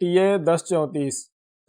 TA1034۔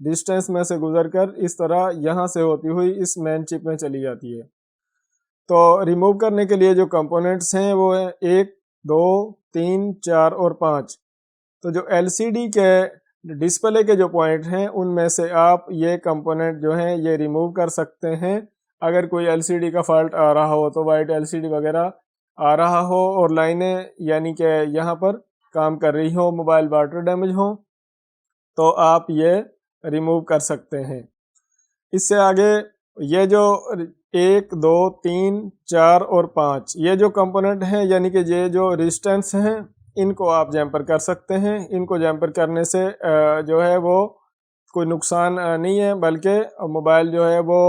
Distance में से गुजर कर इस तरह यहाँ से होती हुई इस मेन चिप में चली जाती है। तो रिमूव करने के लिए जो कंपोनेंट्स हैं वो है 1, 2, 3, 4 और 5। तो जो LCD के डिस्प्ले के जो पॉइंट हैं उनमें से आप ये कंपोनेंट जो हैं ये रिमूव कर सकते हैं। अगर कोई LCD का फॉल्ट आ रहा हो तो वाइट LCD वगैरह आ रहा हो और लाइनें यानी कि यहाँ पर काम कर रही हो, मोबाइल वाटर डैमेज हो, तो आप ये रिमूव कर सकते हैं। इससे आगे ये जो 1, 2, 3, 4 और 5 ये जो कंपोनेंट हैं यानी कि ये जो रेजिस्टेंस हैं इनको आप जैम्पर कर सकते हैं। इनको जैम्पर करने से जो है वो कोई नुकसान नहीं है, बल्कि मोबाइल जो है वो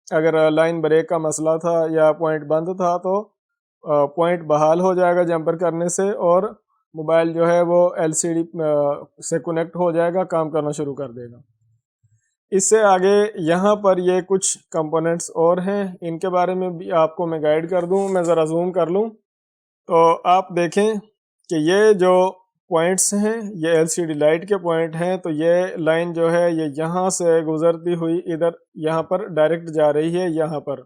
अगर लाइन ब्रेक का मसला था या पॉइंट बंद था तो पॉइंट बहाल हो जाएगा जैम्पर करने से और मोबाइल जो है वो LCD से कनेक्ट हो जाएगा, काम करना शुरू कर देगा। इससे आगे यहाँ पर ये कुछ कंपोनेंट्स और हैं, इनके बारे में भी आपको मैं गाइड कर दूँ। मैं ज़रा जूम कर लूँ तो आप देखें कि ये जो पॉइंट्स हैं ये LCD लाइट के पॉइंट हैं। तो ये लाइन जो है ये यहाँ से गुजरती हुई इधर यहाँ पर डायरेक्ट जा रही है यहाँ पर।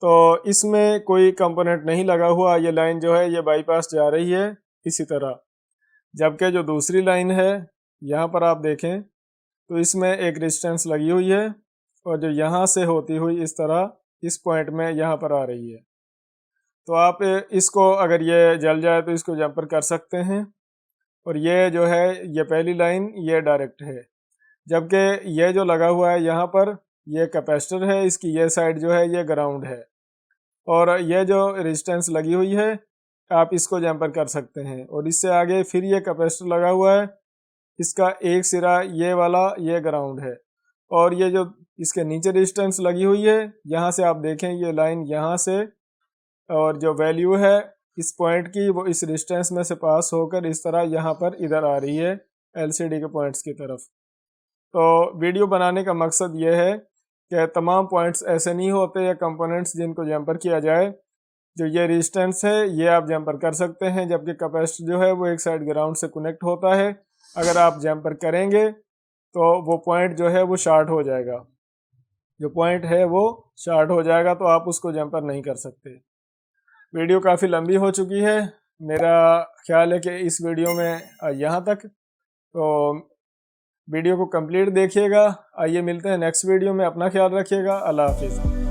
तो इसमें कोई कंपोनेंट नहीं लगा हुआ, ये लाइन जो है ये बाईपास जा रही है इसी तरह। जबकि जो दूसरी लाइन है यहाँ पर आप देखें तो इसमें एक रेजिस्टेंस लगी हुई है और जो यहाँ से होती हुई इस तरह इस पॉइंट में यहाँ पर आ रही है। तो आप इसको अगर ये जल जाए तो इसको जंपर कर सकते हैं। और ये जो है ये पहली लाइन ये डायरेक्ट है, जबकि ये जो लगा हुआ है यहाँ पर ये कैपेसिटर है, इसकी ये साइड जो है ये ग्राउंड है। और ये जो रेजिस्टेंस लगी हुई है आप इसको जंपर कर सकते हैं। और इससे आगे फिर ये कैपेसिटर लगा हुआ है, इसका एक सिरा ये वाला ये ग्राउंड है। और ये जो इसके नीचे रेजिस्टेंस लगी हुई है यहाँ से आप देखें ये लाइन यहाँ से और जो वैल्यू है इस पॉइंट की वो इस रेजिस्टेंस में से पास होकर इस तरह यहाँ पर इधर आ रही है LCD के पॉइंट्स की तरफ। तो वीडियो बनाने का मकसद ये है कि तमाम पॉइंट्स ऐसे नहीं होते या कंपोनेंट्स जिनको जंपर किया जाए। जो ये रेजिस्टेंस है ये आप जंपर कर सकते हैं, जबकि कैपेसिटर जो है वो एक साइड ग्राउंड से कनेक्ट होता है। अगर आप जंपर करेंगे तो वो पॉइंट जो है वो शॉर्ट हो जाएगा, जो पॉइंट है वो शॉर्ट हो जाएगा, तो आप उसको जंपर नहीं कर सकते। वीडियो काफ़ी लंबी हो चुकी है, मेरा ख्याल है कि इस वीडियो में यहाँ तक। तो वीडियो को कंप्लीट देखिएगा। आइए मिलते हैं नेक्स्ट वीडियो में। अपना ख्याल रखिएगा। अल्लाह हाफिज़।